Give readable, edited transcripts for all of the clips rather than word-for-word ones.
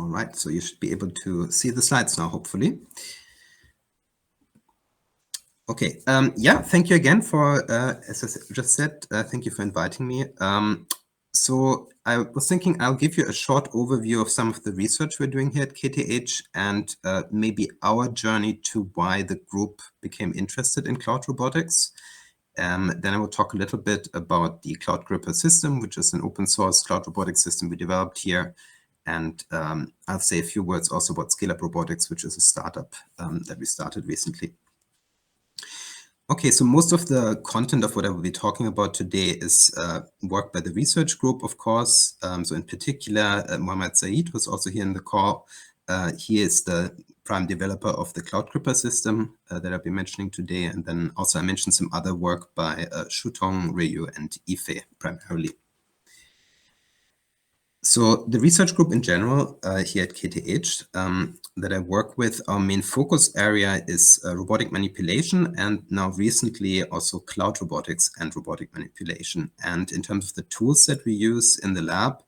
All right, so you should be able to see the slides now, hopefully. Okay, yeah, thank you again for, as I just said, thank you for inviting me. So I was thinking I'll give you a short overview of some of the research we're doing here at KTH and maybe our journey to why the group became interested in cloud robotics. Then I will talk a little bit about the CloudGripper system, which is an open source cloud robotics system we developed here. And I'll say a few words also about Scaleup Robotics, which is a startup that we started recently. Okay, so most of the content of what I will be talking about today is work by the research group, of course. So in particular, Mohammed Zahid, who's also here in the call. He is the prime developer of the CloudGripper system that I'll be mentioning today. And then also I mentioned some other work by Shutong, Ryu, and Ife primarily. So the research group in general here at KTH that I work with, our main focus area is robotic manipulation, and now recently also cloud robotics and robotic manipulation. And in terms of the tools that we use in the lab,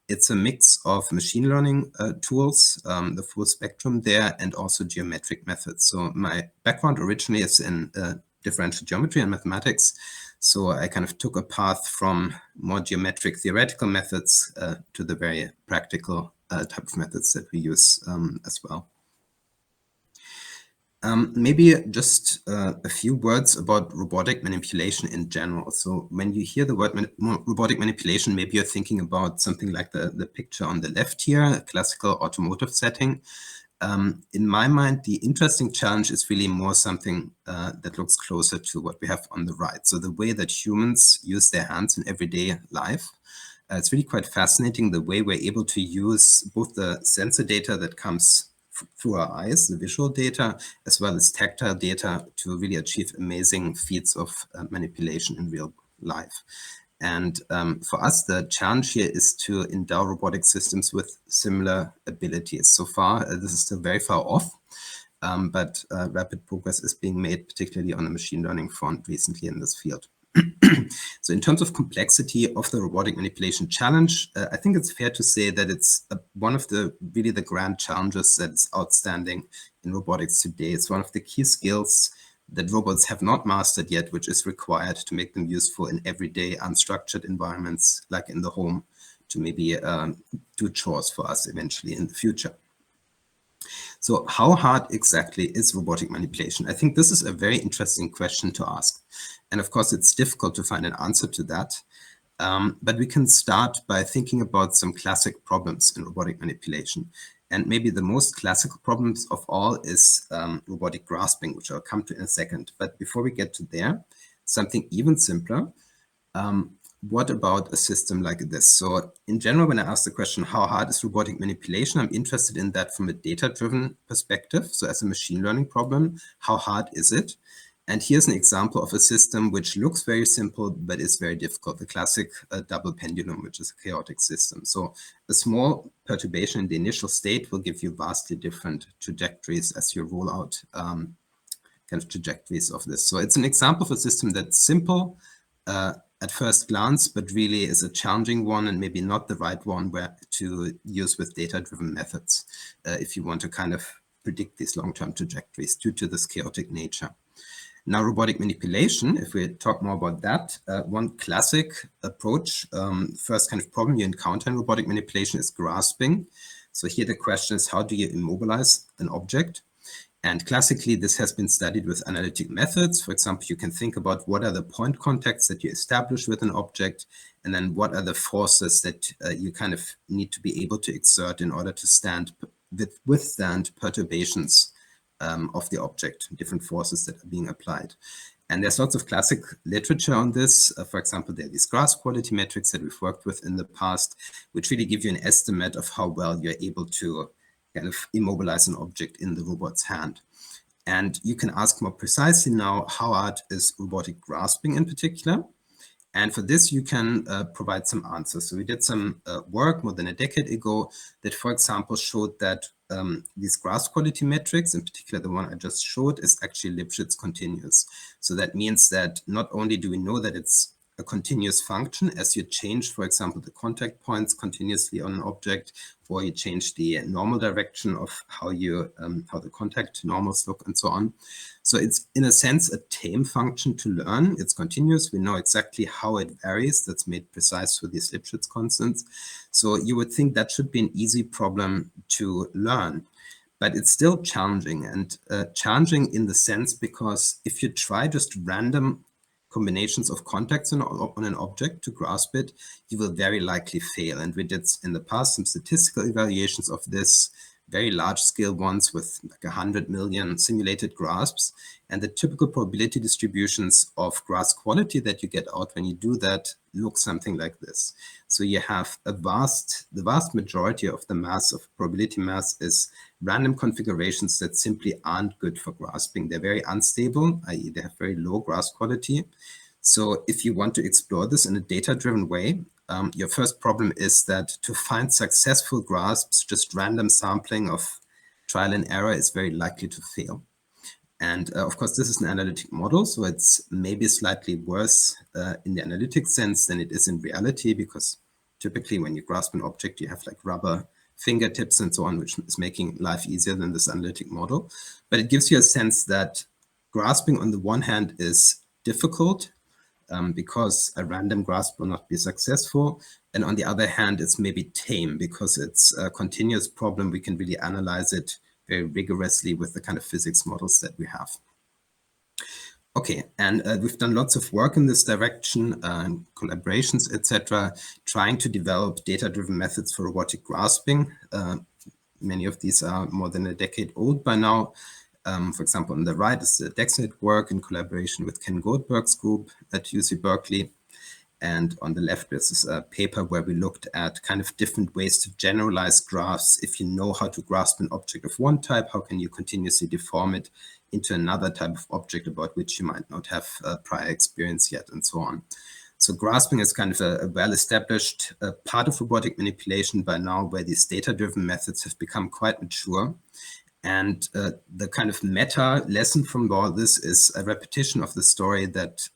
it's a mix of machine learning tools, the full spectrum there, and also geometric methods. So my background originally is in differential geometry and mathematics. So I kind of took a path from more geometric theoretical methods to the very practical type of methods that we use as well. Maybe just a few words about robotic manipulation in general. So when you hear the word robotic manipulation, maybe you're thinking about something like the picture on the left here, a classical automotive setting. In my mind, the interesting challenge is really more something that looks closer to what we have on the right. So the way that humans use their hands in everyday life. It's really quite fascinating the way we're able to use both the sensor data that comes through our eyes, the visual data, as well as tactile data to really achieve amazing feats of manipulation in real life. And for us, the challenge here is to endow robotic systems with similar abilities. So far, this is still very far off, but rapid progress is being made, particularly on the machine learning front recently in this field. So in terms of complexity of the robotic manipulation challenge, I think it's fair to say that it's one of the really the grand challenges that's outstanding in robotics today. It's one of the key skills that robots have not mastered yet, which is required to make them useful in everyday unstructured environments, like in the home, to maybe do chores for us eventually in the future. So how hard exactly is robotic manipulation? I think this is a very interesting question to ask. And of course, it's difficult to find an answer to that. But we can start by thinking about some classic problems in robotic manipulation. And maybe the most classical problems of all is robotic grasping, which I'll come to in a second. But before we get to there, something even simpler. What about a system like this? So in general, when I ask the question, how hard is robotic manipulation? I'm interested in that from a data-driven perspective. So as a machine learning problem, how hard is it? And here's an example of a system which looks very simple, but is very difficult, the classic double pendulum, which is a chaotic system. So a small perturbation in the initial state will give you vastly different trajectories as you roll out kind of trajectories of this. So it's an example of a system that's simple at first glance, but really is a challenging one and maybe not the right one to use with data-driven methods if you want to kind of predict these long-term trajectories due to this chaotic nature. Now, robotic manipulation, if we talk more about that, one classic approach, first kind of problem you encounter in robotic manipulation is grasping. So here the question is, how do you immobilize an object? And classically, this has been studied with analytic methods. For example, you can think about what are the point contacts that you establish with an object, and then what are the forces that you kind of need to be able to exert in order to withstand perturbations of the object, different forces that are being applied. And there's lots of classic literature on this. For example, there are these grasp quality metrics that we've worked with in the past, which really give you an estimate of how well you're able to kind of immobilize an object in the robot's hand. And you can ask more precisely now, how hard is robotic grasping in particular? And for this, you can provide some answers. So we did some work more than a decade ago that, for example, showed that these grasp quality metrics, in particular the one I just showed, is actually Lipschitz continuous. So that means that not only do we know that it's a continuous function as you change, for example, the contact points continuously on an object, or you change the normal direction of how the contact normals look and so on. So it's in a sense a tame function to learn. It's continuous. We know exactly how it varies. That's made precise with these Lipschitz constants. So you would think that should be an easy problem to learn. But it's still challenging, and challenging in the sense because if you try just random combinations of contacts on an object to grasp it, you will very likely fail. And we did in the past some statistical evaluations of this, very large scale ones with like 100 million simulated grasps. And the typical probability distributions of grasp quality that you get out when you do that look something like this. So you have the vast majority of the mass of probability mass is random configurations that simply aren't good for grasping. They're very unstable, i.e. they have very low grasp quality. So if you want to explore this in a data-driven way, your first problem is that to find successful grasps, just random sampling of trial and error is very likely to fail. And of course, this is an analytic model, so it's maybe slightly worse in the analytic sense than it is in reality, because typically when you grasp an object, you have like rubber fingertips and so on, which is making life easier than this analytic model. But it gives you a sense that grasping on the one hand is difficult, because a random grasp will not be successful. And on the other hand, it's maybe tame because it's a continuous problem. We can really analyze it very rigorously with the kind of physics models that we have. Okay, and we've done lots of work in this direction, collaborations, etc., trying to develop data-driven methods for robotic grasping. Many of these are more than a decade old by now. For example, on the right is the DEXNet work in collaboration with Ken Goldberg's group at UC Berkeley. And on the left, this is a paper where we looked at kind of different ways to generalize graphs. If you know how to grasp an object of one type, how can you continuously deform it into another type of object about which you might not have prior experience yet, and so on. So grasping is kind of a well-established part of robotic manipulation by now, where these data-driven methods have become quite mature. And the kind of meta lesson from all this is a repetition of the story that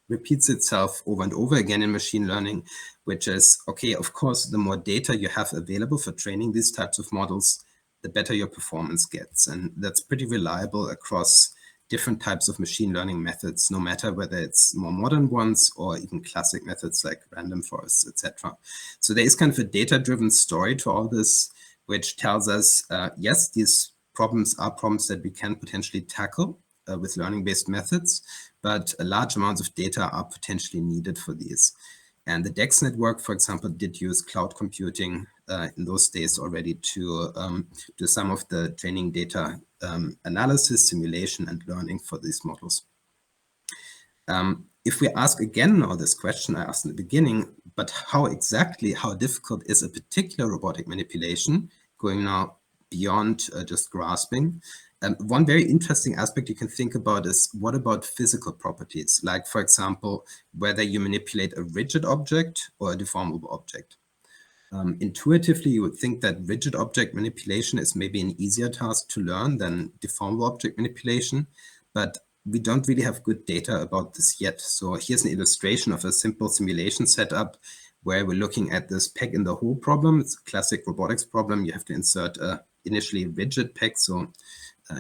repeats itself over and over again in machine learning, which is, okay, of course, the more data you have available for training these types of models, the better your performance gets. And that's pretty reliable across different types of machine learning methods, no matter whether it's more modern ones or even classic methods like random forests, etc. So there is kind of a data-driven story to all this, which tells us, yes, these problems are problems that we can potentially tackle with learning-based methods, but large amounts of data are potentially needed for these. And the DEXNet work, for example, did use cloud computing in those days already to do some of the training data analysis, simulation, and learning for these models. If we ask again now this question I asked in the beginning, but how difficult is a particular robotic manipulation, going now beyond just grasping? One very interesting aspect you can think about is, what about physical properties? Like, for example, whether you manipulate a rigid object or a deformable object. Intuitively, you would think that rigid object manipulation is maybe an easier task to learn than deformable object manipulation, but we don't really have good data about this yet. So here's an illustration of a simple simulation setup where we're looking at this peg in the hole problem. It's a classic robotics problem. You have to insert a initially rigid peg. So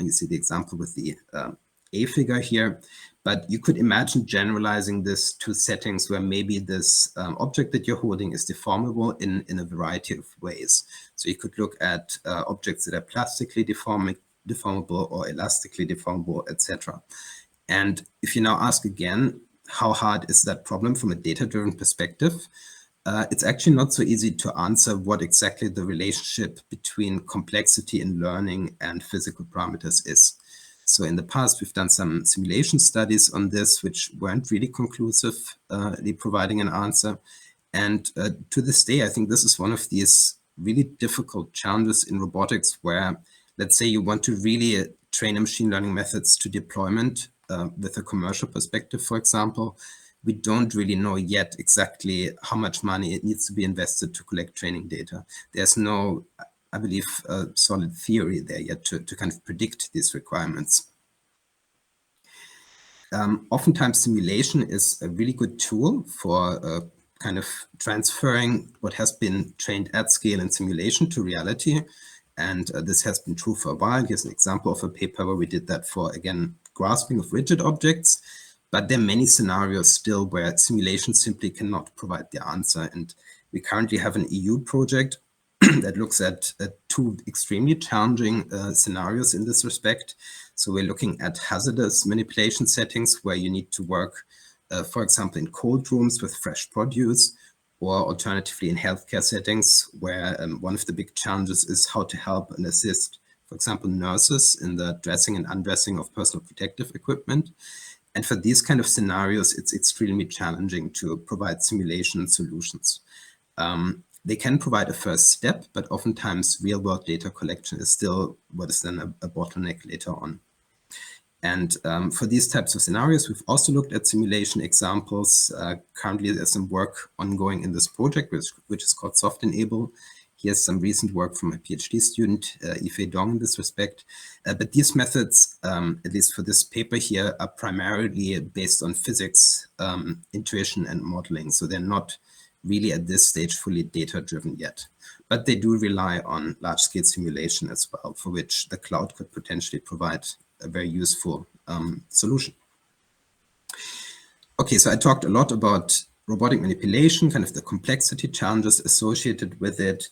you see the example with the A figure here. But you could imagine generalizing this to settings where maybe this object that you're holding is deformable in a variety of ways. So you could look at objects that are plastically deformable or elastically deformable, etc. And if you now ask again, how hard is that problem from a data-driven perspective? It's actually not so easy to answer what exactly the relationship between complexity in learning and physical parameters is. So in the past, we've done some simulation studies on this, which weren't really conclusively providing an answer. And to this day, I think this is one of these really difficult challenges in robotics where, let's say you want to really train a machine learning methods to deployment with a commercial perspective, for example. We don't really know yet exactly how much money it needs to be invested to collect training data. There's no, I believe, solid theory there yet to kind of predict these requirements. Oftentimes, simulation is a really good tool for kind of transferring what has been trained at scale in simulation to reality. And this has been true for a while. Here's an example of a paper where we did that for, again, grasping of rigid objects. But there are many scenarios still where simulation simply cannot provide the answer. And we currently have an EU project that looks at two extremely challenging scenarios in this respect. So we're looking at hazardous manipulation settings where you need to work, for example, in cold rooms with fresh produce, or alternatively in healthcare settings where one of the big challenges is how to help and assist, for example, nurses in the dressing and undressing of personal protective equipment. And for these kind of scenarios, it's extremely challenging to provide simulation solutions. They can provide a first step, but oftentimes real-world data collection is still what is then a bottleneck later on. And for these types of scenarios, we've also looked at simulation examples. Currently, there's some work ongoing in this project, which is called Soft Enable. Here's some recent work from a PhD student, Yifei Dong, in this respect. But these methods, at least for this paper here, are primarily based on physics, intuition, and modeling. So they're not really at this stage fully data-driven yet. But they do rely on large-scale simulation as well, for which the cloud could potentially provide a very useful solution. Okay, so I talked a lot about robotic manipulation, kind of the complexity challenges associated with it.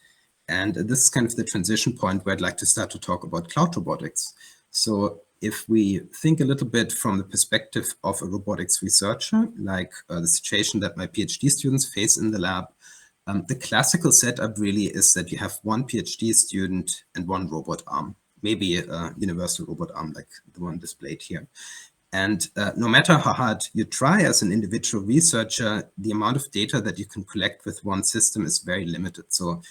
And this is kind of the transition point where I'd like to start to talk about cloud robotics. So if we think a little bit from the perspective of a robotics researcher, like the situation that my PhD students face in the lab, the classical setup really is that you have one PhD student and one robot arm, maybe a universal robot arm like the one displayed here. And no matter how hard you try as an individual researcher, the amount of data that you can collect with one system is very limited. So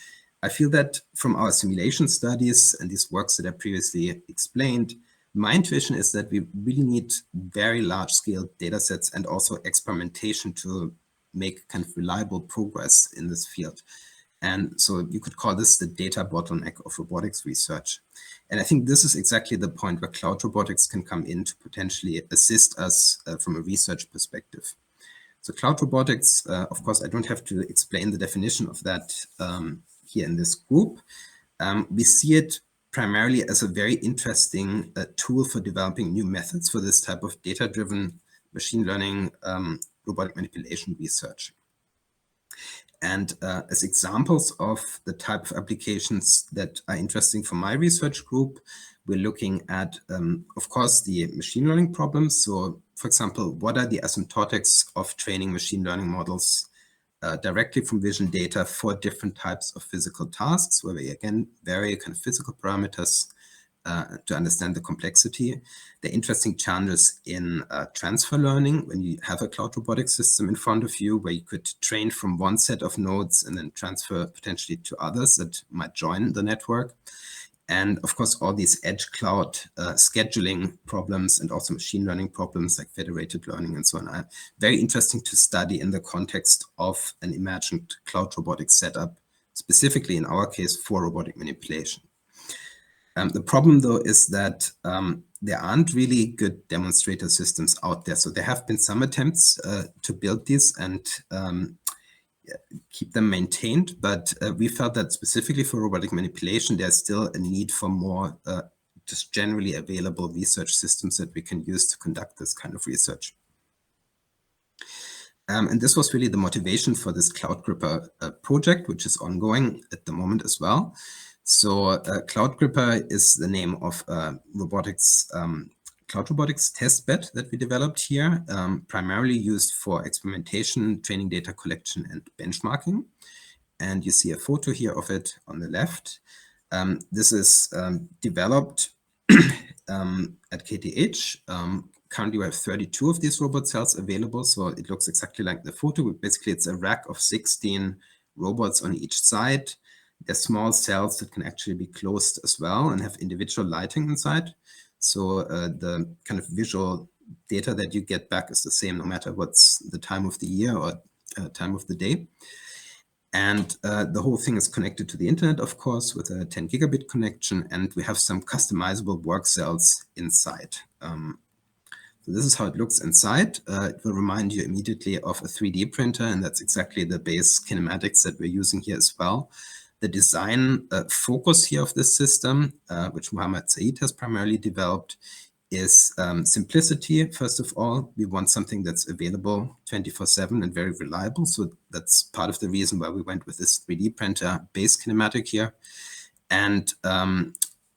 I feel that from our simulation studies and these works that I previously explained, my intuition is that we really need very large-scale data sets and also experimentation to make kind of reliable progress in this field. And so you could call this the data bottleneck of robotics research. And I think this is exactly the point where cloud robotics can come in to potentially assist us from a research perspective. So cloud robotics, of course, I don't have to explain the definition of that here in this group. We see it primarily as a very interesting tool for developing new methods for this type of data-driven machine learning robotic manipulation research. And as examples of the type of applications that are interesting for my research group, we're looking at, of course, the machine learning problems. So, for example, what are the asymptotics of training machine learning models directly from vision data for different types of physical tasks, where we, again, vary kind of physical parameters to understand the complexity. The interesting challenges in transfer learning, when you have a cloud robotics system in front of you, where you could train from one set of nodes and then transfer potentially to others that might join the network. And of course, all these edge cloud scheduling problems and also machine learning problems like federated learning and so on are very interesting to study in the context of an imagined cloud robotics setup, specifically in our case for robotic manipulation. The problem, though, is that there aren't really good demonstrator systems out there. So there have been some attempts to build these and keep them maintained, but we felt that specifically for robotic manipulation, there's still a need for more just generally available research systems that we can use to conduct this kind of research. And this was really the motivation for this CloudGripper project, which is ongoing at the moment as well. So CloudGripper is the name of robotics Cloud Robotics Testbed that we developed here, primarily used for experimentation, training data collection, and benchmarking. And you see a photo here of it on the left. This is developed at KTH. Currently, we have 32 of these robot cells available, so it looks exactly like the photo. Basically, it's a rack of 16 robots on each side. They're small cells that can actually be closed as well and have individual lighting inside. So the kind of visual data that you get back is the same no matter what's the time of the year or time of the day. And the whole thing is connected to the internet, of course, with a 10 gigabit connection. And we have some customizable work cells inside. So this is how it looks inside. It will remind you immediately of a 3D printer, and that's exactly the base kinematics that we're using here as well. The design focus here of this system, which Mohammed Zahid has primarily developed, is simplicity. First of all, we want something that's available 24/7 and very reliable. So that's part of the reason why we went with this 3D printer base kinematic here. And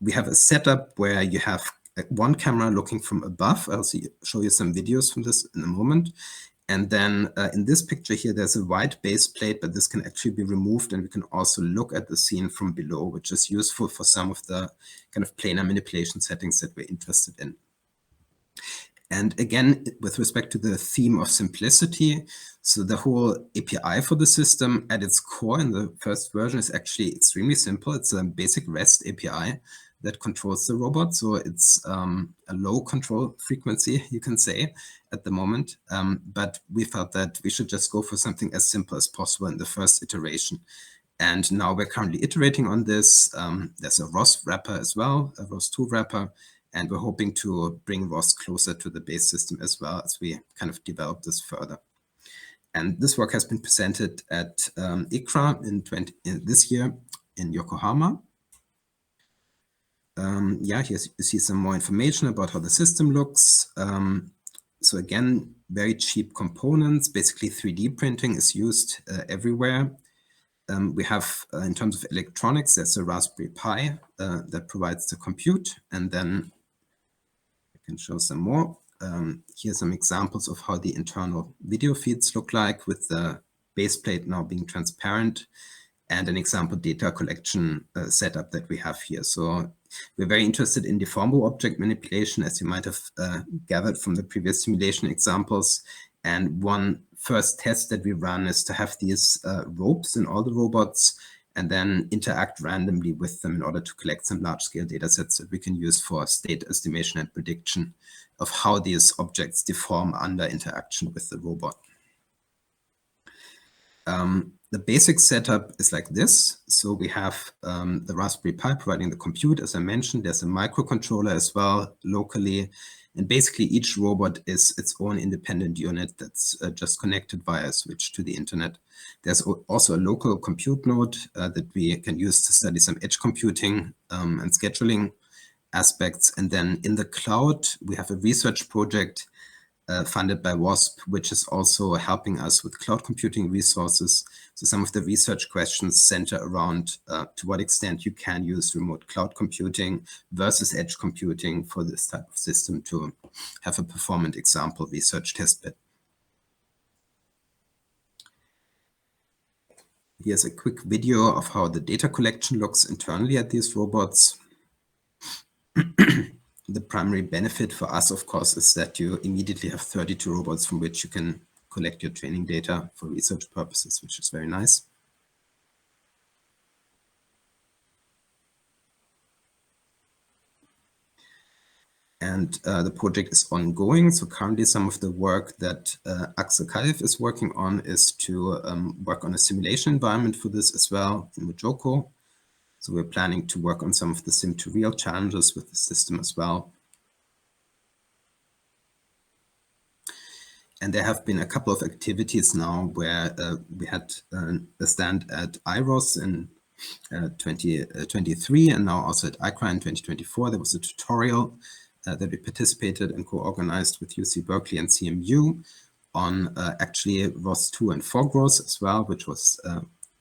we have a setup where you have one camera looking from above. I'll show you some videos from this in a moment. And then in this picture here, there's a white base plate, but this can actually be removed, and we can also look at the scene from below, which is useful for some of the kind of planar manipulation settings that we're interested in. And again, with respect to the theme of simplicity, so the whole API for the system at its core in the first version is actually extremely simple. It's a basic REST API that controls the robot. So it's a low control frequency, you can say, at the moment. But we felt that we should just go for something as simple as possible in the first iteration. And now we're currently iterating on this. There's a ROS wrapper as well, a ROS2 wrapper. And we're hoping to bring ROS closer to the base system as well as we kind of develop this further. And this work has been presented at ICRA in this year in Yokohama. Yeah, here you see some more information about how the system looks. So again, very cheap components. Basically, 3D printing is used everywhere. We have, in terms of electronics, there's a Raspberry Pi that provides the compute, and then I can show some more. Here are some examples of how the internal video feeds look like, with the base plate now being transparent, and an example data collection setup that we have here. So we're very interested in deformable object manipulation, as you might have gathered from the previous simulation examples. And one first test that we run is to have these ropes in all the robots and then interact randomly with them in order to collect some large-scale data sets that we can use for state estimation and prediction of how these objects deform under interaction with the robot. The basic setup is like this. So we have the Raspberry Pi providing the compute. As I mentioned, there's a microcontroller as well locally. And basically each robot is its own independent unit that's just connected via a switch to the internet. There's also a local compute node that we can use to study some edge computing and scheduling aspects. And then in the cloud, we have a research project funded by WASP, which is also helping us with cloud computing resources. So some of the research questions center around to what extent you can use remote cloud computing versus edge computing for this type of system to have a performant example research testbed. Here's a quick video of how the data collection looks internally at these robots. The primary benefit for us, of course, is that you immediately have 32 robots from which you can collect your training data for research purposes, which is very nice. And the project is ongoing. So currently some of the work that Axel Kalif is working on is to work on a simulation environment for this as well in Mojoko. So we're planning to work on some of the sim-to-real challenges with the system as well. And there have been a couple of activities now where we had a stand at IROS in 2023, and now also at ICRA in 2024. There was a tutorial that we participated and co-organized with UC Berkeley and CMU on actually ROS2 and FOGROS as well, which was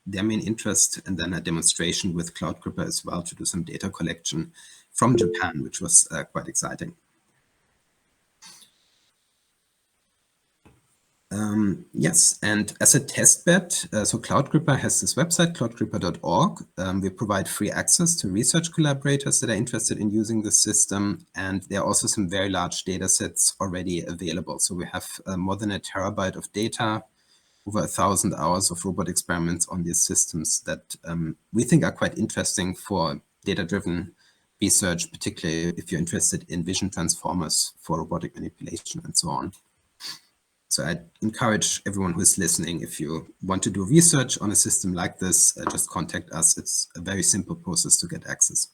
their main interest, and then a demonstration with CloudGripper as well to do some data collection from Japan, which was quite exciting. Yes, and as a testbed, so CloudGripper has this website, cloudgripper.org. We provide free access to research collaborators that are interested in using the system, and there are also some very large data sets already available. So we have more than 1 terabyte of data, over 1,000 hours of robot experiments on these systems that we think are quite interesting for data-driven research, particularly if you're interested in vision transformers for robotic manipulation and so on. So I encourage everyone who is listening, if you want to do research on a system like this, just contact us. It's a very simple process to get access.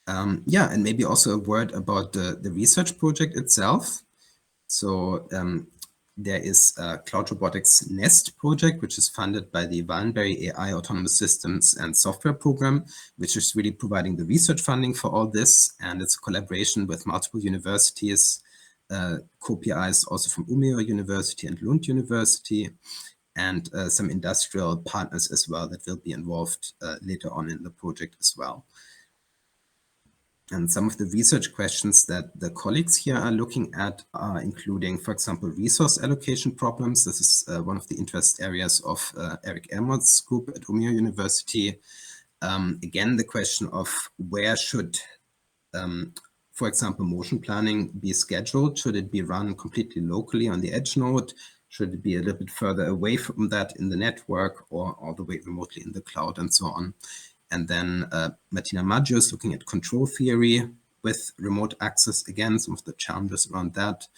Yeah, and maybe also a word about the research project itself. So there is a Cloud Robotics Nest project, which is funded by the Wallenberry AI Autonomous Systems and Software Program, which is really providing the research funding for all this. And it's a collaboration with multiple universities, co-PIs also from Umeå University and Lund University, and some industrial partners as well that will be involved later on in the project as well. And some of the research questions that the colleagues here are looking at are including, for example, resource allocation problems. This is one of the interest areas of Eric Elmott's group at Umeå University. Again, the question of where should, for example, motion planning be scheduled? Should it be run completely locally on the edge node? Should it be a little bit further away from that in the network, or all the way remotely in the cloud, and so on? And then Martina Maggio is looking at control theory with remote access, again, some of the challenges around that.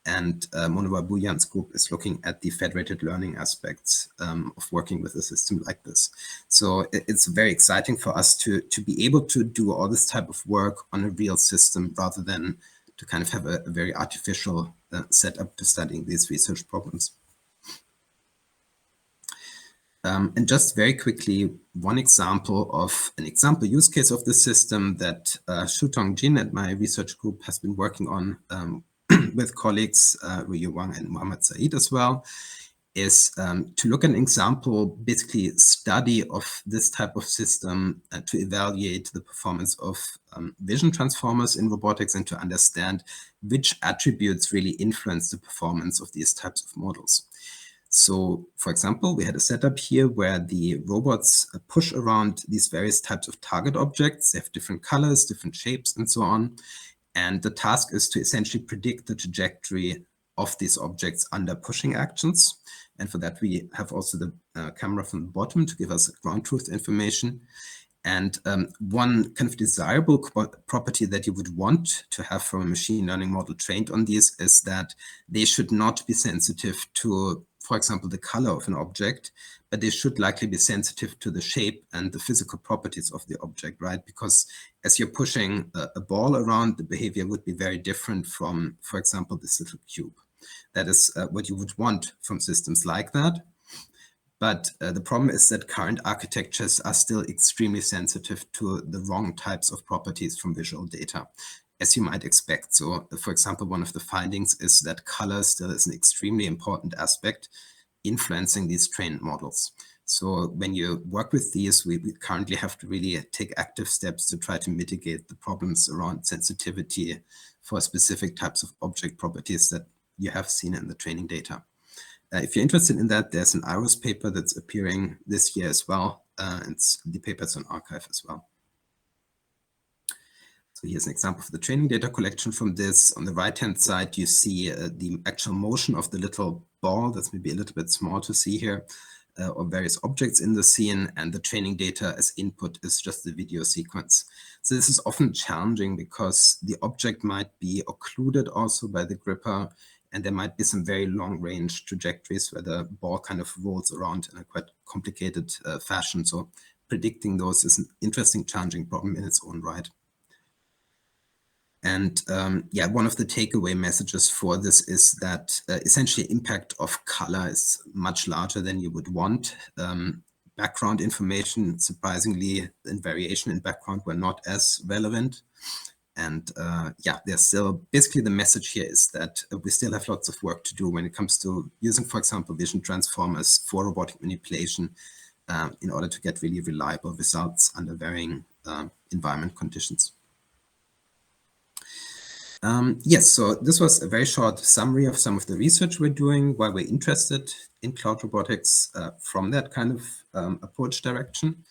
And Monova Buyan's group is looking at the federated learning aspects of working with a system like this. So it's very exciting for us to be able to do all this type of work on a real system rather than to kind of have a very artificial setup to studying these research problems. And just very quickly, one example of an example use case of the system that Shutong Jin at my research group has been working on with colleagues, Ryu Wang and Mohammed Saeed as well, is to look at an example, basically study of this type of system to evaluate the performance of vision transformers in robotics and to understand which attributes really influence the performance of these types of models. So, for example, we had a setup here where the robots push around these various types of target objects. They have different colors, different shapes, and so on. And the task is to essentially predict the trajectory of these objects under pushing actions. And for that, we have also the camera from the bottom to give us ground truth information. And one kind of desirable property that you would want to have from a machine learning model trained on these is that they should not be sensitive to, for example, the color of an object, but they should likely be sensitive to the shape and the physical properties of the object, right? Because as you're pushing a ball around, the behavior would be very different from, for example, this little cube. That is what you would want from systems like that. But the problem is that current architectures are still extremely sensitive to the wrong types of properties from visual data, as you might expect. So, for example, one of the findings is that color still is an extremely important aspect influencing these trained models. So when you work with these, we currently have to really take active steps to try to mitigate the problems around sensitivity for specific types of object properties that you have seen in the training data. If you're interested in that, there's an IROS paper that's appearing this year as well. The paper's on arXiv as well. So here's an example of the training data collection from this. On the right-hand side, you see the actual motion of the little ball. That's maybe a little bit small to see here, or various objects in the scene. And the training data as input is just the video sequence. So this is often challenging because the object might be occluded also by the gripper. And there might be some very long-range trajectories where the ball kind of rolls around in a quite complicated fashion. So predicting those is an interesting, challenging problem in its own right. And yeah, one of the takeaway messages for this is that essentially impact of color is much larger than you would want. Background information, surprisingly, and variation in background were not as relevant. And yeah, there's still, basically the message here is that we still have lots of work to do when it comes to using, for example, vision transformers for robotic manipulation in order to get really reliable results under varying environment conditions. Yes, so this was a very short summary of some of the research we're doing, why we're interested in cloud robotics from that kind of approach direction.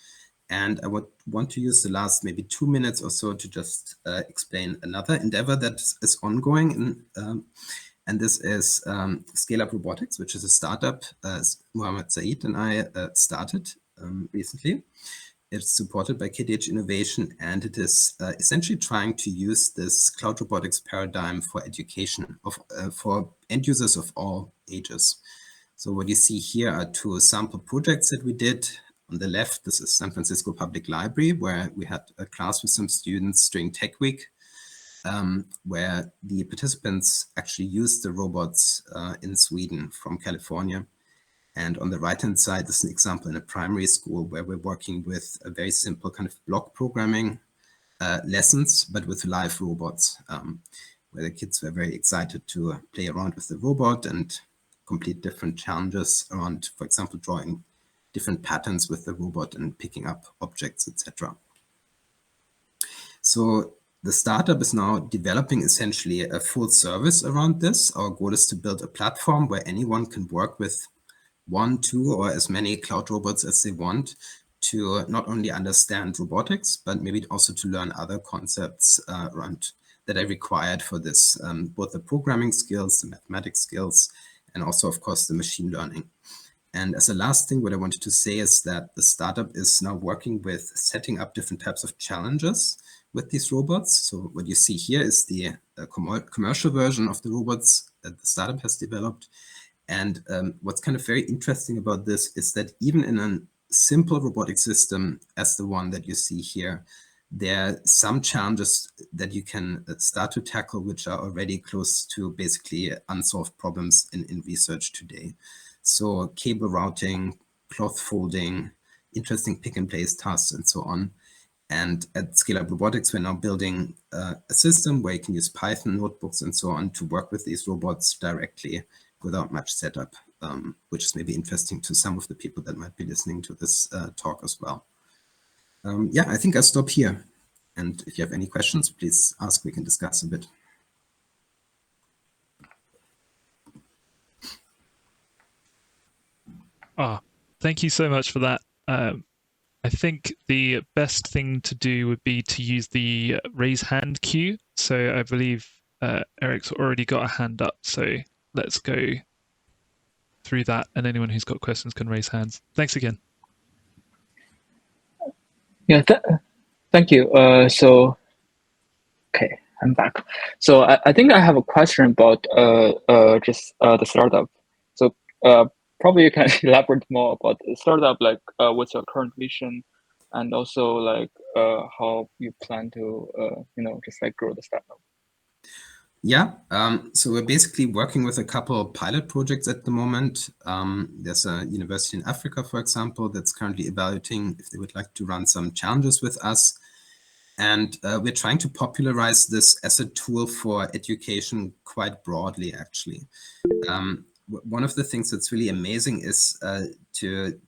And I would want to use the last maybe 2 minutes or so to just explain another endeavor that is ongoing. And this is Scaleup Robotics, which is a startup Mohammed Saeed and I started recently. It's supported by KDH Innovation, and it is essentially trying to use this cloud robotics paradigm for education for end users of all ages. So what you see here are 2 sample projects that we did On the left, this is San Francisco Public Library, where we had a class with some students during Tech Week, where the participants actually used the robots in Sweden from California. And on the right-hand side is an example in a primary school where we're working with a very simple kind of block programming lessons, but with live robots, where the kids were very excited to play around with the robot and complete different challenges around, for example, drawing different patterns with the robot and picking up objects, etc. So the startup is now developing essentially a full service around this. Our goal is to build a platform where anyone can work with 1, 2, or as many cloud robots as they want to not only understand robotics, but maybe also to learn other concepts around that are required for this, both the programming skills, the mathematics skills, and also, of course, the machine learning. And as a last thing, what I wanted to say is that the startup is now working with setting up different types of challenges with these robots. So what you see here is the commercial version of the robots that the startup has developed. And what's kind of very interesting about this is that even in a simple robotic system as the one that you see here, there are some challenges that you can start to tackle, which are already close to basically unsolved problems in research today. So cable routing, cloth folding, interesting pick and place tasks, and so on. And at Scaleup Robotics, we're now building a system where you can use Python notebooks and so on to work with these robots directly without much setup, which is maybe interesting to some of the people that might be listening to this talk as well. Yeah, I think I'll stop here. And if you have any questions, please ask, we can discuss a bit. Thank you so much for that. I think the best thing to do would be to use the raise hand queue. So I believe Eric's already got a hand up. So let's go through that. And anyone who's got questions can raise hands. Thanks again. Yeah, thank you. Okay, I'm back. So I think I have a question about just the startup. So probably you can elaborate more about the startup, like what's your current vision, and also like how you plan to just like grow the startup. Yeah, so we're basically working with a couple of pilot projects at the moment. There's a university in Africa, for example, that's currently evaluating if they would like to run some challenges with us. And we're trying to popularize this as a tool for education quite broadly, actually. One of the things that's really amazing is to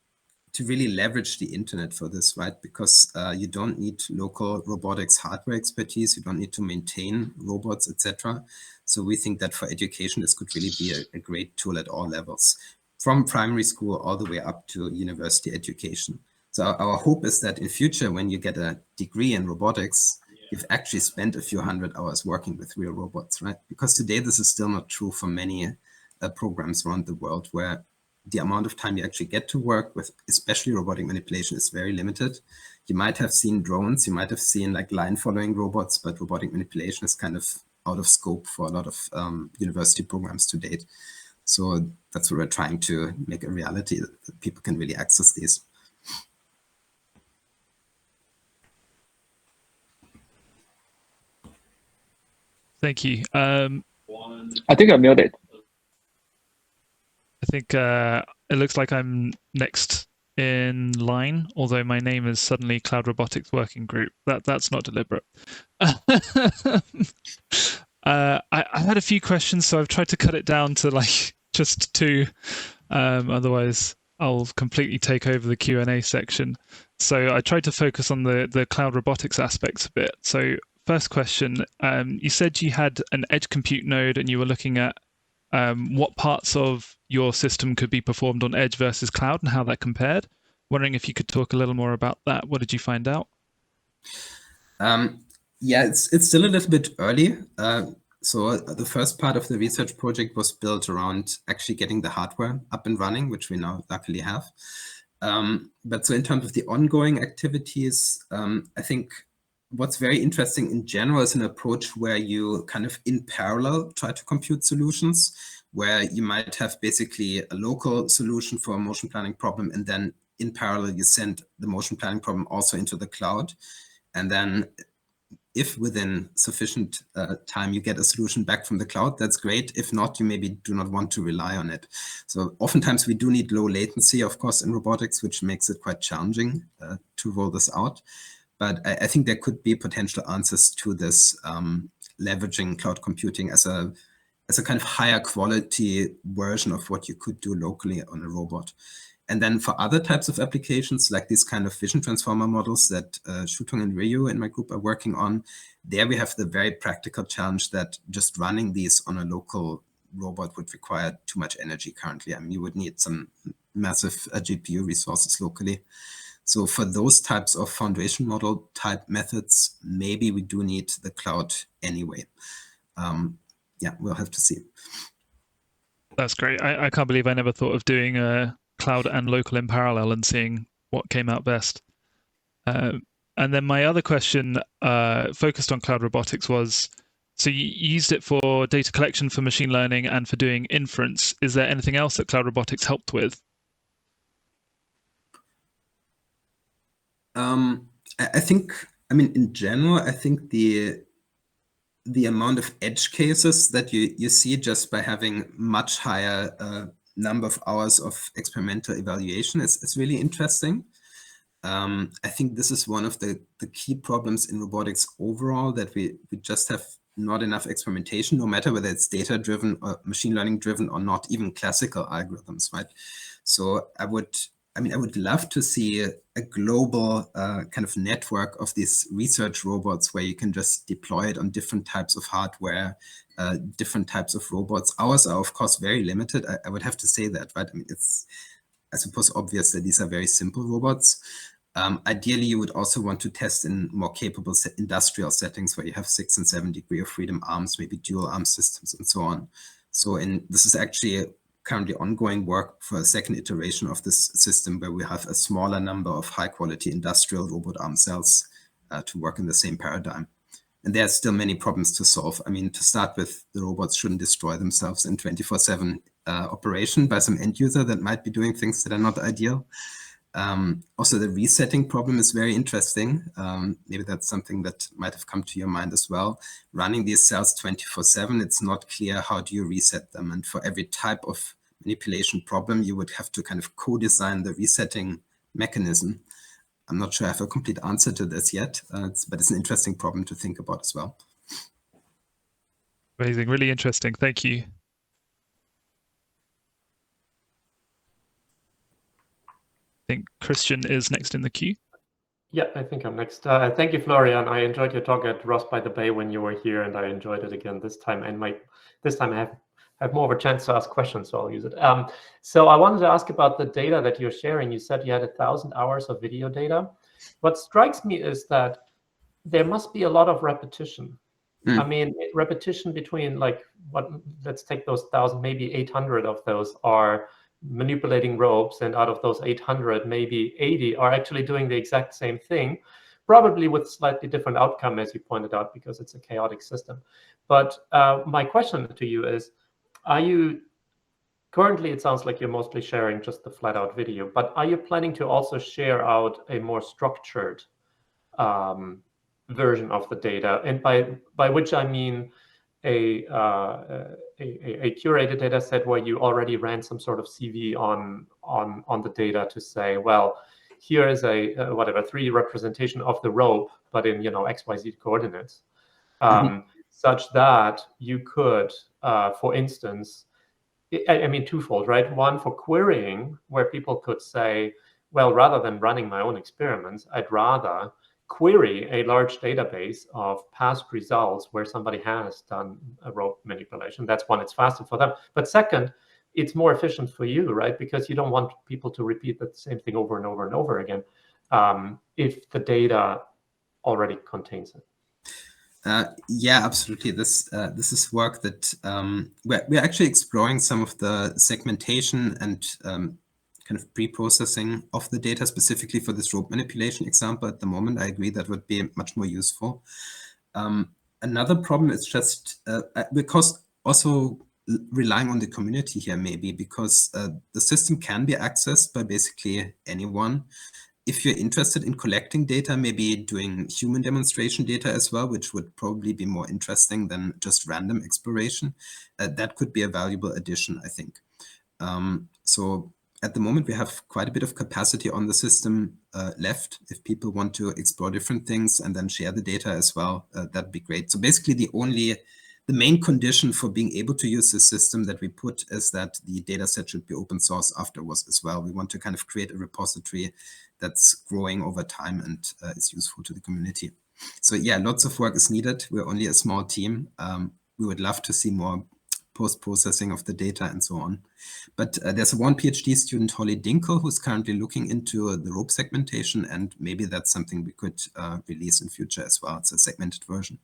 really leverage the internet for this, right? Because you don't need local robotics hardware expertise, you don't need to maintain robots, etc. So we think that for education, this could really be a great tool at all levels, from primary school all the way up to university education. So our hope is that in future, when you get a degree in robotics, you've actually spent a few hundred hours working with real robots, right? Because today this is still not true for many programs around the world, where the amount of time you actually get to work with, especially robotic manipulation, is very limited. You might have seen drones, you might have seen like line following robots, but robotic manipulation is kind of out of scope for a lot of university programs to date. So that's what we're trying to make a reality, that people can really access these. Thank you. I think I muted. I think it looks like I'm next in line, although my name is suddenly Cloud Robotics Working Group. That's not deliberate. I had a few questions, so I've tried to cut it down to like just two. Otherwise, I'll completely take over the Q&A section. So I tried to focus on the cloud robotics aspects a bit. So first question, you said you had an edge compute node and you were looking at what parts of your system could be performed on edge versus cloud and how that compared. Wondering if you could talk a little more about that. What did you find out? Yeah, it's still a little bit early. So the first part of the research project was built around actually getting the hardware up and running, which we now luckily have. But so in terms of the ongoing activities, I think what's very interesting in general is an approach where you kind of in parallel try to compute solutions, where you might have basically a local solution for a motion planning problem and then in parallel, you send the motion planning problem also into the cloud. And then if within sufficient time you get a solution back from the cloud, that's great. If not, you maybe do not want to rely on it. So oftentimes we do need low latency, of course, in robotics, which makes it quite challenging to roll this out. But I think there could be potential answers to this, leveraging cloud computing as a kind of higher quality version of what you could do locally on a robot. And then for other types of applications, like these kind of vision transformer models that Shutong and Ryu in my group are working on, there we have the very practical challenge that just running these on a local robot would require too much energy currently. I mean, you would need some massive GPU resources locally. So for those types of foundation model type methods, maybe we do need the cloud anyway. Yeah, we'll have to see. That's great. I can't believe I never thought of doing a cloud and local in parallel and seeing what came out best. And then my other question focused on cloud robotics was, so you used it for data collection for machine learning and for doing inference. Is there anything else that cloud robotics helped with? I think, I mean, in general, I think the amount of edge cases that you see just by having much higher number of hours of experimental evaluation is really interesting. I think this is one of the key problems in robotics overall, that we just have not enough experimentation, no matter whether it's data-driven or machine learning-driven or not, even classical algorithms, right? So I would love to see a global kind of network of these research robots where you can just deploy it on different types of hardware, different types of robots. Ours are, of course, very limited. I would have to say that, right? I mean, it's, I suppose, obvious that these are very simple robots. Ideally, you would also want to test in more capable industrial settings where you have 6 and 7 degree of freedom arms, maybe dual arm systems and so on. So this is actually currently ongoing work for a second iteration of this system where we have a smaller number of high quality industrial robot arm cells to work in the same paradigm. And there are still many problems to solve. I mean, to start with, the robots shouldn't destroy themselves in 24/7 operation by some end user that might be doing things that are not ideal. Also, the resetting problem is very interesting. Maybe that's something that might have come to your mind as well. Running these cells 24/7, it's not clear how do you reset them. And for every type of manipulation problem, you would have to kind of co-design the resetting mechanism. I'm not sure I have a complete answer to this yet, but it's an interesting problem to think about as well. Amazing, really interesting. Thank you. I think Christian is next in the queue. Yeah, I think I'm next. Thank you, Florian. I enjoyed your talk at Ross by the Bay when you were here, and I enjoyed it again this time. And this time I have more of a chance to ask questions, so I'll use it. So I wanted to ask about the data that you're sharing. You said you had 1,000 hours of video data. What strikes me is that there must be a lot of repetition. I mean, repetition between let's take those 1,000, maybe 800 of those are manipulating ropes, and out of those 800, maybe 80 are actually doing the exact same thing, probably with slightly different outcome, as you pointed out, because it's a chaotic system. But my question to you is, currently it sounds like you're mostly sharing just the flat out video, but are you planning to also share out a more structured version of the data? And by which I mean a curated data set where you already ran some sort of CV on the data to say, well, here is a 3D representation of the rope, but in XYZ coordinates, such that you could, for instance, I mean twofold, right? One, for querying, where people could say, well, rather than running my own experiments, I'd rather query a large database of past results where somebody has done a rope manipulation. That's one, it's faster for them. But second, it's more efficient for you, right? Because you don't want people to repeat the same thing over and over and over again if the data already contains it. Yeah, absolutely. This is work that we're actually exploring some of the segmentation and kind of pre-processing of the data specifically for this rope manipulation example at the moment. I agree that would be much more useful. Another problem is just because also relying on the community here maybe, because the system can be accessed by basically anyone. If you're interested in collecting data, maybe doing human demonstration data as well, which would probably be more interesting than just random exploration, that could be a valuable addition, I think. So at the moment, we have quite a bit of capacity on the system left. If people want to explore different things and then share the data as well, that'd be great. So basically the main condition for being able to use the system that we put is that the data set should be open source afterwards as well. We want to kind of create a repository that's growing over time and is useful to the community. So yeah, lots of work is needed. We're only a small team. We would love to see more post-processing of the data and so on. But there's one PhD student, Holly Dinkel, who's currently looking into the rope segmentation, and maybe that's something we could release in future as well. It's a segmented version.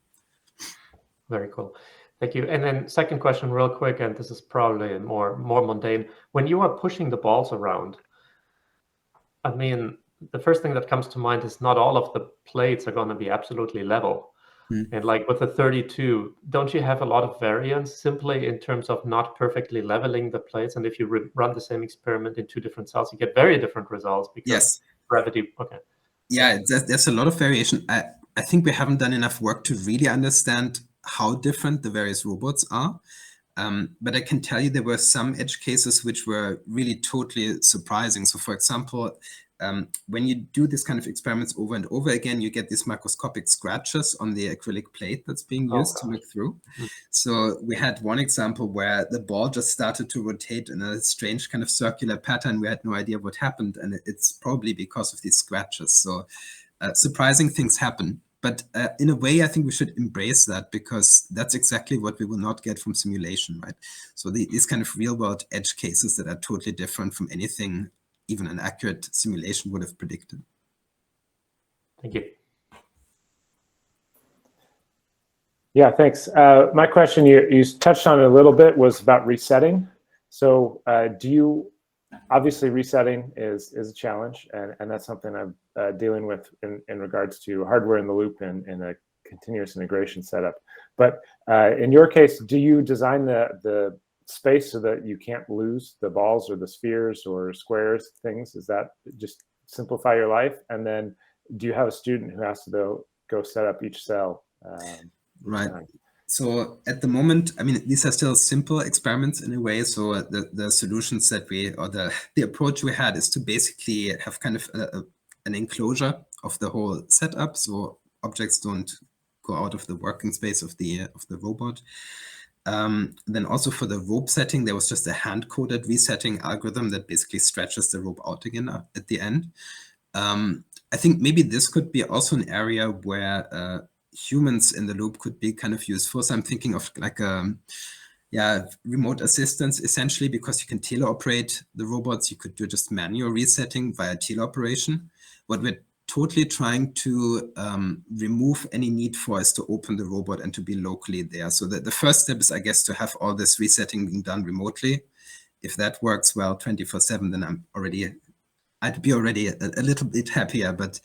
Very cool. Thank you. And then second question real quick, and this is probably more mundane. When you are pushing the balls around, I mean, the first thing that comes to mind is not all of the plates are going to be absolutely level. And like with the 32, don't you have a lot of variance simply in terms of not perfectly leveling the plates? And if you run the same experiment in two different cells, you get very different results because gravity. Okay. Yeah, there's a lot of variation. I think we haven't done enough work to really understand how different the various robots are. But I can tell you there were some edge cases which were really totally surprising. So for example, when you do this kind of experiments over and over again, you get these microscopic scratches on the acrylic plate that's being used to look through. So we had one example where the ball just started to rotate in a strange kind of circular pattern. We had no idea what happened, and it's probably because of these scratches. So surprising things happen. But in a way, I think we should embrace that, because that's exactly what we will not get from simulation, right? So these kind of real-world edge cases that are totally different from anything even an accurate simulation would have predicted. Thank you. Yeah, thanks. My question, you touched on it a little bit, was about resetting. So obviously resetting is a challenge, and that's something I'm dealing with in regards to hardware in the loop and in a continuous integration setup. But in your case, do you design the space so that you can't lose the balls or the spheres or squares things? Is that just simplify your life? And then do you have a student who has to go set up each cell? Right. So at the moment, I mean, these are still simple experiments in a way. So the solutions that the approach we had is to basically have kind of an enclosure of the whole setup, so objects don't go out of the working space of the robot. Then also for the rope setting, there was just a hand-coded resetting algorithm that basically stretches the rope out again at the end. I think maybe this could be also an area where humans in the loop could be kind of useful. So I'm thinking of like remote assistance, essentially, because you can teleoperate the robots. You could do just manual resetting via teleoperation. What we're totally trying to remove any need for is to open the robot and to be locally there. So the first step is, I guess, to have all this resetting being done remotely. If that works well 24/7, then I'd be already a little bit happier. But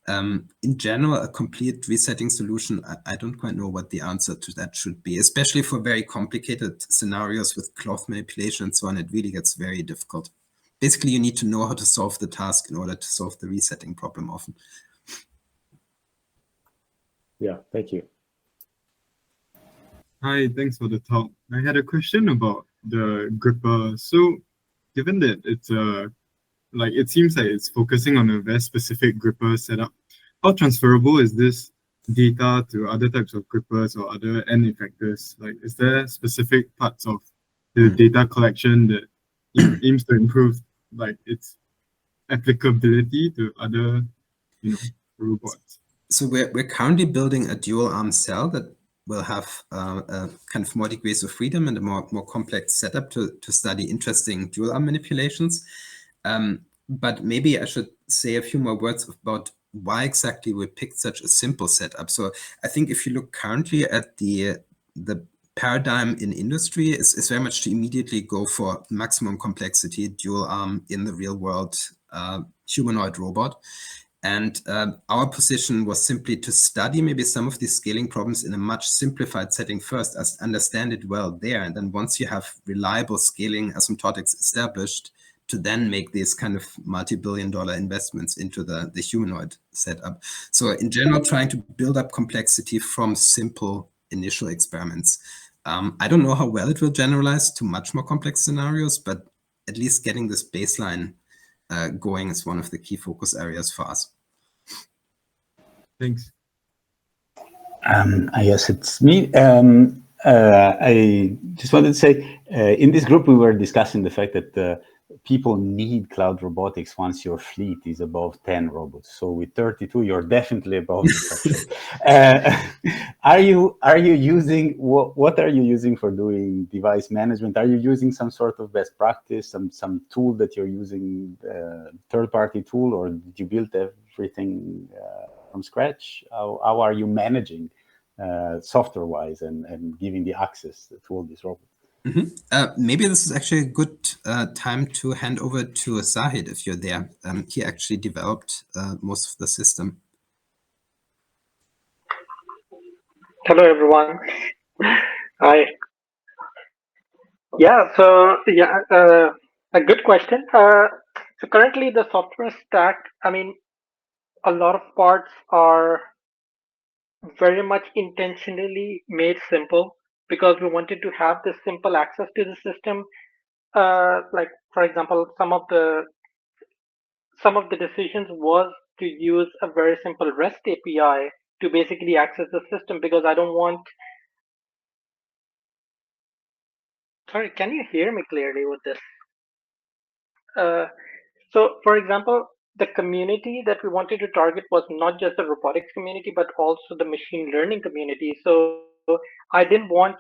in general, a complete resetting solution, I don't quite know what the answer to that should be, especially for very complicated scenarios with cloth manipulation and so on. It really gets very difficult. Basically, you need to know how to solve the task in order to solve the resetting problem often. Yeah, thank you. Hi, thanks for the talk. I had a question about the gripper. So given that it's it seems like it's focusing on a very specific gripper setup, how transferable is this data to other types of grippers or other end effectors? Like, is there specific parts of the data collection that aims to improve like its applicability to other robots? So we're currently building a dual arm cell that will have a kind of more degrees of freedom and a more complex setup to study interesting dual arm manipulations. But maybe I should say a few more words about why exactly we picked such a simple setup. So I think if you look currently at the paradigm in industry is very much to immediately go for maximum complexity dual arm in the real world humanoid robot. And our position was simply to study maybe some of these scaling problems in a much simplified setting first, as understand it well there. And then once you have reliable scaling asymptotics established, to then make these kind of multi-billion-dollar investments into the humanoid setup. So in general, trying to build up complexity from simple initial experiments. I don't know how well it will generalize to much more complex scenarios, but at least getting this baseline going is one of the key focus areas for us. Thanks. I guess it's me. I just wanted to say, in this group, we were discussing the fact that people need cloud robotics once your fleet is above 10 robots. So with 32, you're definitely above the threshold. Are you using, what are you using for doing device management? Are you using some sort of best practice, some tool that you're using, third-party tool, or did you build everything from scratch? How are you managing software-wise and giving the access to all these robots? Maybe this is actually a good time to hand over to Zahid if you're there. He actually developed most of the system. Hello, everyone. Hi. Yeah, so yeah, a good question. So currently the software stack, I mean, a lot of parts are very much intentionally made simple because we wanted to have this simple access to the system. Like for example, some of the decisions was to use a very simple REST API to basically access the system because I don't want. Sorry, can you hear me clearly with this? So, for example, the community that we wanted to target was not just the robotics community, but also the machine learning community. So I didn't want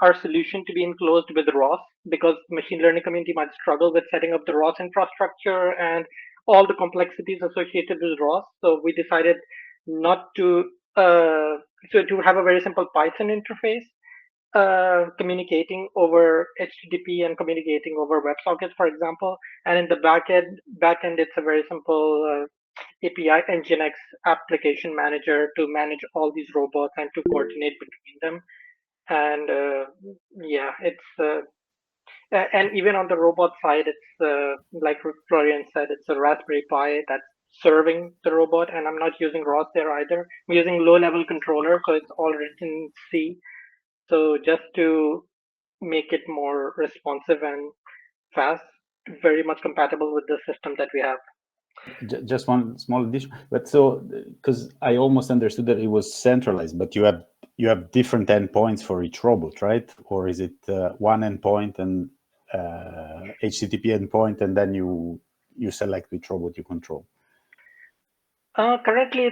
our solution to be enclosed with ROS because machine learning community might struggle with setting up the ROS infrastructure and all the complexities associated with ROS. So we decided not to, so to have a very simple Python interface communicating over HTTP and communicating over WebSockets, for example. And in the backend, it's a very simple API Nginx application manager to manage all these robots and to coordinate between them. And yeah, it's and even on the robot side, it's like Florian said, it's a Raspberry Pi that's serving the robot, and I'm not using ROS there either. I'm using low-level controller, so it's all written in C. So just to make it more responsive and fast, very much compatible with the system that we have. Just one small addition, but so because I almost understood that it was centralized, but you have different endpoints for each robot, right? Or is it one endpoint and HTTP endpoint, and then you select which robot you control? Currently,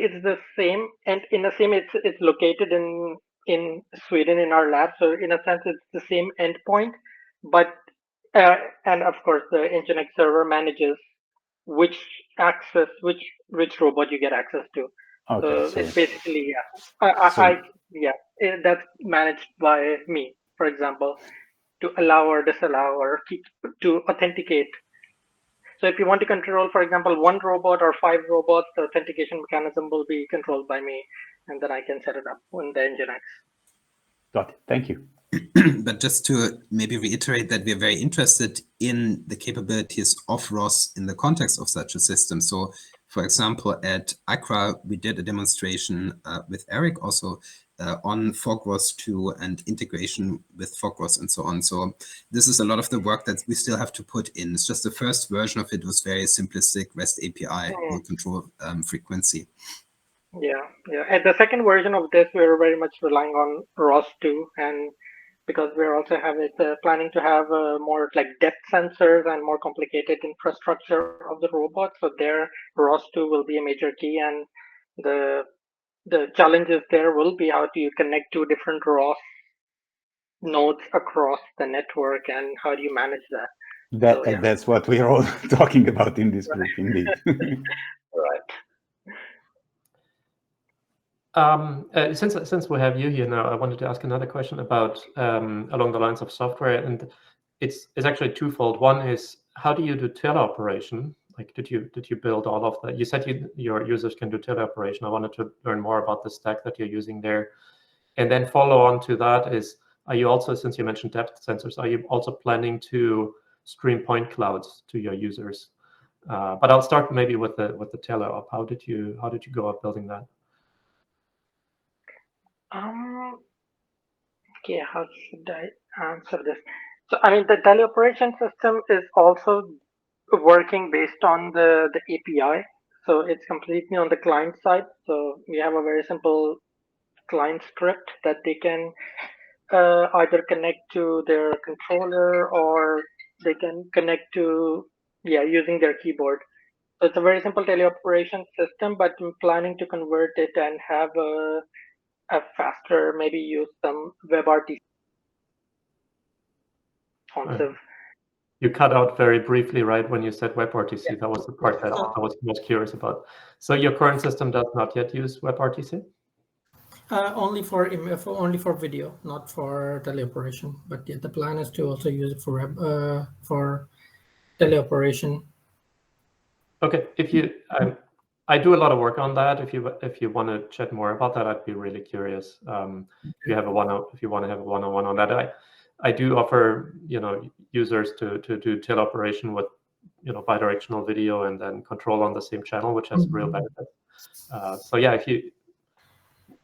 it's the same, and in the same, it's located in Sweden in our lab. So in a sense, it's the same endpoint, but and of course, the Nginx server manages which robot you get access to. Okay, so it's basically that's managed by me, for example, to allow or disallow or to authenticate. So if you want to control, for example, 1 robot or 5 robots, the authentication mechanism will be controlled by me, and then I can set it up in the Nginx. Got it. Thank you. But just to maybe reiterate that we're very interested in the capabilities of ROS in the context of such a system. So, for example, at ACRA, we did a demonstration with Eric also on FogROS 2 and integration with FogROS and so on. So this is a lot of the work that we still have to put in. It's just the first version of it was very simplistic REST API will control frequency. Yeah. And the second version of this, we're very much relying on ROS 2, and because we're also planning to have more like depth sensors and more complicated infrastructure of the robot. So there, ROS 2 will be a major key, and the challenges there will be how do you connect 2 different ROS nodes across the network, and how do you manage that? That's what we're all talking about in this group, indeed. Right. Since we have you here now, I wanted to ask another question about along the lines of software, and it's actually twofold. One is, how do you do teleoperation Like, did you build all of that? You said your users can do teleoperation. I wanted to learn more about the stack that you're using there. And then follow on to that is, are you also, since you mentioned depth sensors, are you also planning to stream point clouds to your users? But I'll start maybe with the teleop. How did you go about building that? Okay, how should I answer this? So, I mean, the teleoperation system is also working based on the API. So it's completely on the client side. So we have a very simple client script that they can either connect to their controller or they can connect to, using their keyboard. So it's a very simple teleoperation system, but I'm planning to convert it and have a faster, maybe use some WebRTC responsive. You cut out very briefly, right, when you said WebRTC. Yeah. That was the part that I was most curious about. So your current system does not yet use WebRTC? Only for video, not for teleoperation. But yeah, the plan is to also use it for teleoperation. Okay, if you, I do a lot of work on that. If you want to chat more about that, I'd be really curious. If you want to have a one-on-one on that, I do offer users to do teleoperation with bidirectional video and then control on the same channel, which has real benefits. So yeah,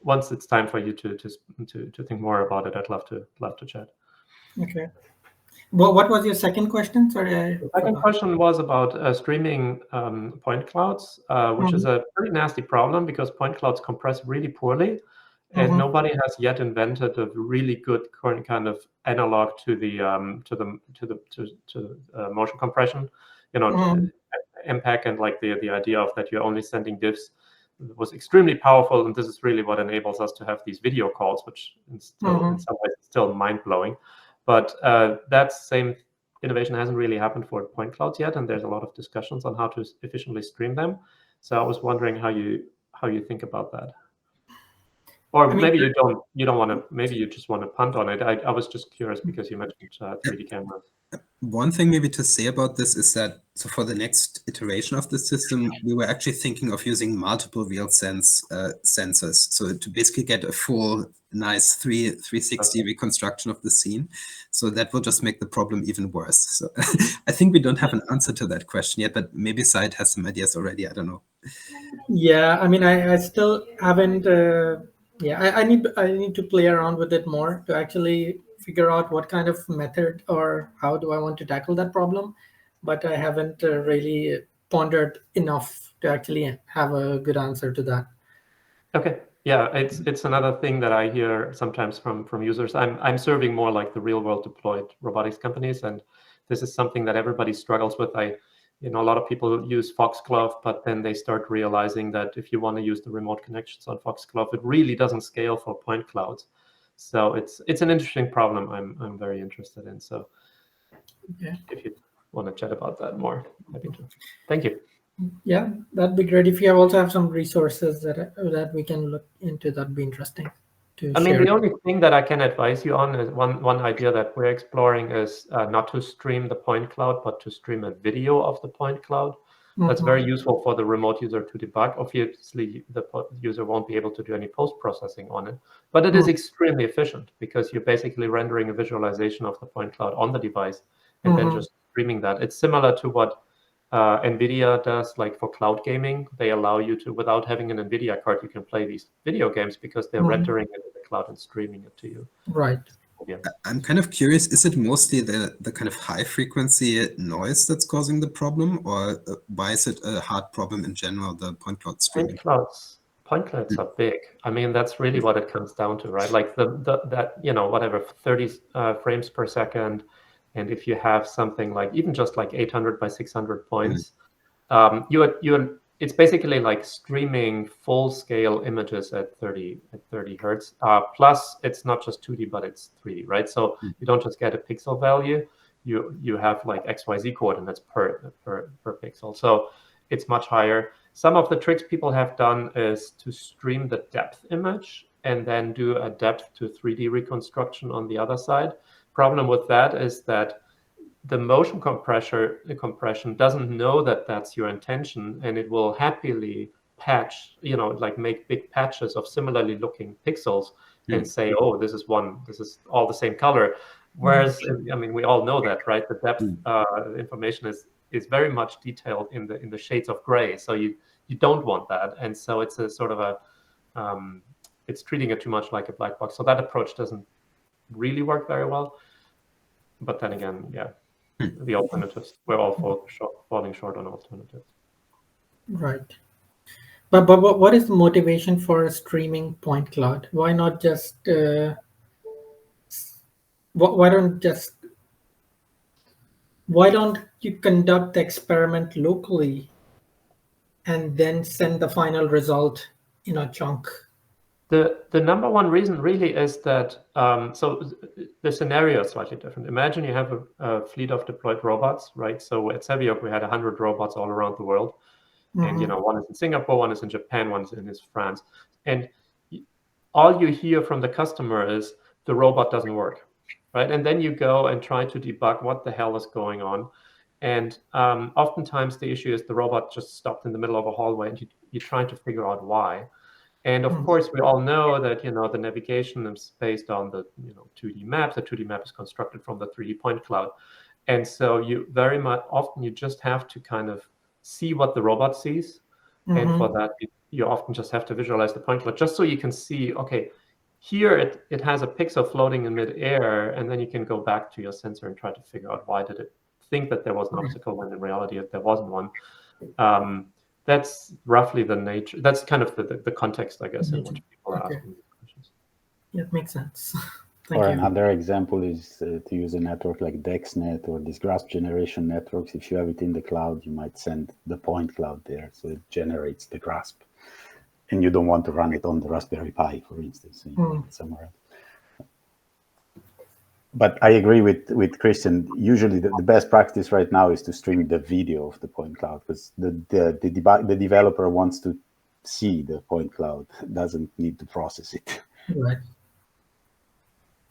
once it's time for you to think more about it, I'd love to chat. Okay. Well, what was your second question? Sorry. The second question was about streaming point clouds, which is a pretty nasty problem because point clouds compress really poorly, and nobody has yet invented a really good current kind of analog to the motion compression. MPEG and like the idea of that you're only sending diffs was extremely powerful, and this is really what enables us to have these video calls, which in some ways is still mind-blowing. But that same innovation hasn't really happened for point clouds yet, and there's a lot of discussions on how to efficiently stream them. So I was wondering how you think about that. Or maybe you don't want to. Maybe you just want to punt on it. I was just curious because you mentioned 3D cameras. One thing maybe to say about this is that, so for the next iteration of the system, we were actually thinking of using multiple real sensors. So to basically get a full, nice 360 reconstruction of the scene. So that will just make the problem even worse. So I think we don't have an answer to that question yet, but maybe Zahid has some ideas already. I don't know. Yeah, I mean, I still haven't. I need to play around with it more to actually figure out what kind of method or how do I want to tackle that problem. But I haven't really pondered enough to actually have a good answer to that. Okay. Yeah, it's another thing that I hear sometimes from users. I'm serving more like the real world deployed robotics companies, and this is something that everybody struggles with. A lot of people use Foxglove, but then they start realizing that if you want to use the remote connections on Foxglove, it really doesn't scale for point clouds. So it's an interesting problem I'm very interested in. So if you want to chat about that more, happy to. Thank you. Yeah, that'd be great. If you also have some resources that we can look into, that'd be interesting to share. The only thing that I can advise you on is one idea that we're exploring is not to stream the point cloud, but to stream a video of the point cloud. That's very useful for the remote user to debug. Obviously, the user won't be able to do any post-processing on it, but it is extremely efficient because you're basically rendering a visualization of the point cloud on the device and then just streaming that. It's similar to what NVIDIA does, like for cloud gaming. They allow you to, without having an NVIDIA card, you can play these video games because they're rendering it in the cloud and streaming it to you. Right. Yeah. I'm kind of curious, is it mostly the kind of high frequency noise that's causing the problem, or why is it a hard problem in general, the point cloud streaming? Point clouds are big. That's really what it comes down to, right? Like that whatever 30 frames per second, and if you have something like even just like 800 by 600 points, it's basically like streaming full scale images at 30 hertz. Plus, it's not just 2D, but it's 3D, right? So you don't just get a pixel value. You have like XYZ coordinates per pixel. So it's much higher. Some of the tricks people have done is to stream the depth image and then do a depth to 3D reconstruction on the other side. Problem with that is that the motion compression doesn't know that that's your intention, and it will happily patch, like make big patches of similarly looking pixels and say, oh, this is all the same color. Whereas, I mean, we all know that, right? The depth information is very much detailed in the shades of gray. So you don't want that, and so it's a sort of a it's treating it too much like a black box. So that approach doesn't really work very well. But then again, yeah, the alternatives, we're all falling short on alternatives. Right. But what is the motivation for a streaming point cloud? Why not just why don't you conduct the experiment locally and then send the final result in a chunk? The number one reason really is that, so the scenario is slightly different. Imagine you have a fleet of deployed robots, right? So at Scaleup, we had 100 robots all around the world. And, one is in Singapore, one is in Japan, one is in France. And all you hear from the customer is the robot doesn't work, right? And then you go and try to debug what the hell is going on. And oftentimes the issue is the robot just stopped in the middle of a hallway, and you're trying to figure out why. And of course, we all know that, the navigation is based on the 2D map. The 2D map is constructed from the 3D point cloud. And so you very much often you just have to kind of see what the robot sees. And for that, you often just have to visualize the point cloud just so you can see, okay, here it has a pixel floating in midair, and then you can go back to your sensor and try to figure out why did it think that there was an obstacle when in reality there wasn't one. That's roughly the nature. That's kind of the context, I guess, in which people are asking these questions. Yeah, it makes sense. Or another example is to use a network like DexNet or these grasp generation networks. If you have it in the cloud, you might send the point cloud there, so it generates the grasp. And you don't want to run it on the Raspberry Pi, for instance, somewhere else. But I agree with Christian. Usually the best practice right now is to stream the video of the point cloud, because the developer wants to see the point cloud, doesn't need to process it. Right.